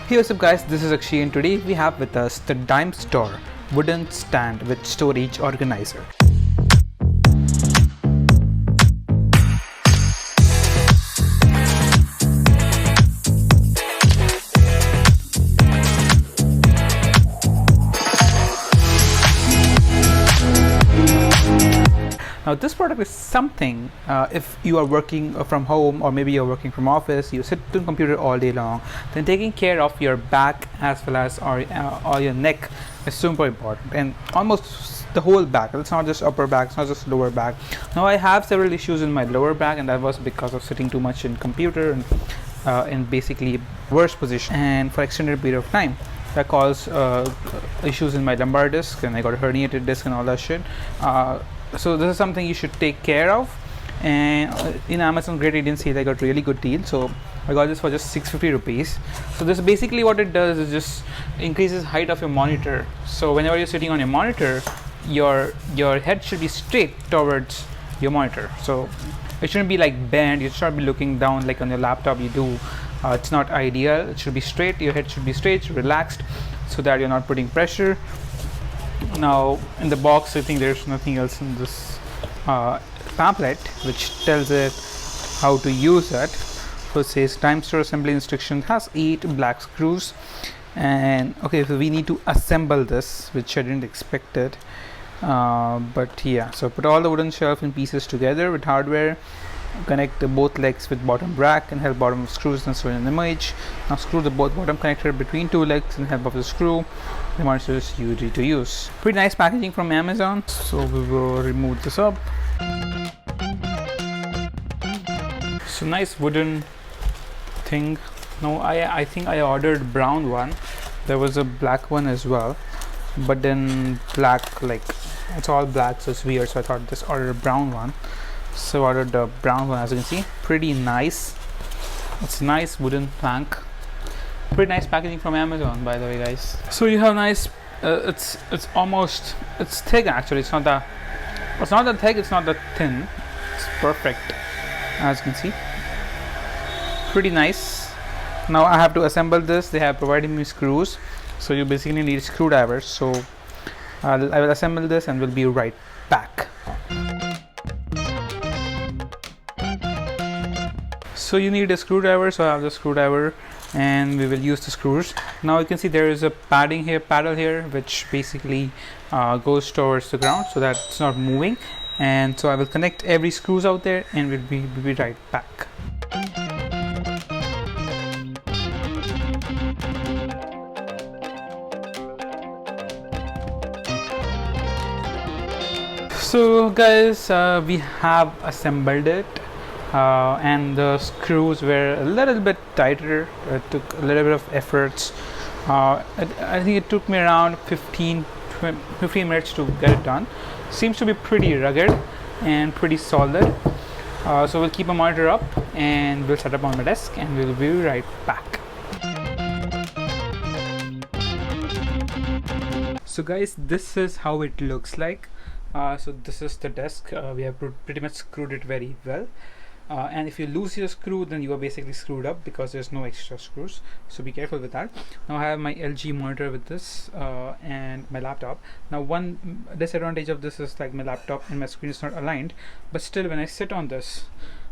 Hey, what's up guys, this is Akshay and today we have with us the Dime Store wooden stand with storage organizer. Now this product is something if you are working from home or maybe you're working from office, you sit to the computer all day long, then taking care of your back as well as or your neck is super important, and almost the whole back. It's not just upper back, it's not just lower back. Now I have several issues in my lower back, and that was because of sitting too much in computer and in basically worse position and for extended period of time. That caused issues in my lumbar disc, and I got a herniated disc and all that shit. So this is something you should take care of, and in Amazon Great Indian Sale I got really good deal, so I got this for just 650 rupees. So this basically what it does is just increases height of your monitor. So whenever you're sitting on your monitor, your head should be straight towards your monitor, so it shouldn't be like bent. You should not be looking down like on your laptop you do. It's not ideal. It should be straight. Your head should be straight, relaxed, so that you're not putting pressure. Now in the box I think there's nothing else in this pamphlet which tells it how to use it. So it says Dime Store assembly instruction, has 8 black screws, and okay, so we need to assemble this, which I didn't expect it, but yeah. So put all the wooden shelf in pieces together with hardware, connect the both legs with bottom bracket and help bottom of screws and so in an image. Now screw the both bottom connector between 2 legs and help of the screw. The monitor is easy to use. Pretty nice packaging from Amazon. So we will remove this up. So nice wooden thing. Now I think I ordered brown one. There was a black one as well, but then black, like it's all black, so it's weird. So I thought just order a brown one. So I ordered the brown one. As you can see, pretty nice. It's nice wooden plank. Pretty nice packaging from Amazon, by the way, guys. So you have nice. It's thick actually. It's not that thick. It's not that thin. It's perfect, as you can see. Pretty nice. Now I have to assemble this. They have provided me screws, so you basically need screwdrivers. So I will assemble this and we'll be right back. So you need a screwdriver, so I have the screwdriver and we will use the screws. Now you can see there is a paddle here, which basically goes towards the ground so that it's not moving. And so I will connect every screws out there and we'll be right back. So guys, we have assembled it. And the screws were a little bit tighter. It took a little bit of efforts. I think it took me around 15 minutes to get it done. Seems to be pretty rugged and pretty solid. So we'll keep a monitor up and we'll set up on my desk and we'll be right back. So guys, this is how it looks like. So this is the desk. We have pretty much screwed it very well. And if you lose your screw, then you are basically screwed up because there's no extra screws, so be careful with that. Now I have my LG monitor with this and my laptop. Now one disadvantage of this is like my laptop and my screen is not aligned, but still when I sit on this,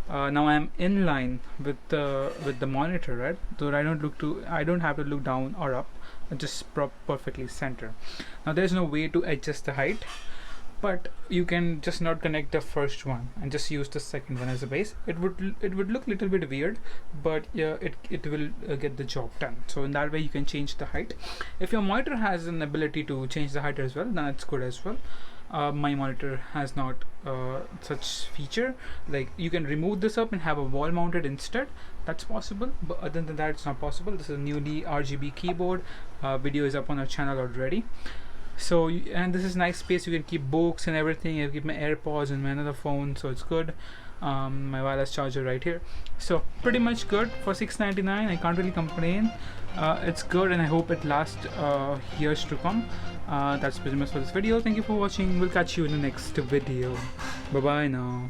now I am in line with the monitor, right? So I don't have to look down or up, just perfectly center. Now there's no way to adjust the height, but you can just not connect the first one and just use the second one as a base. It would look a little bit weird, but yeah, it will get the job done. So in that way you can change the height. If your monitor has an ability to change the height as well, then it's good as well. My monitor has not such feature. Like you can remove this up and have a wall mounted instead. That's possible, but other than that it's not possible. This is a newly RGB keyboard. Video is up on our channel already. So and this is nice space. You can keep books and everything. I keep my AirPods and my another phone, so it's good. My wireless charger right here. So pretty much good for $6.99. I can't really complain. It's good, and I hope it lasts years to come. That's pretty much for this video. Thank you for watching. We'll catch you in the next video. Bye bye now.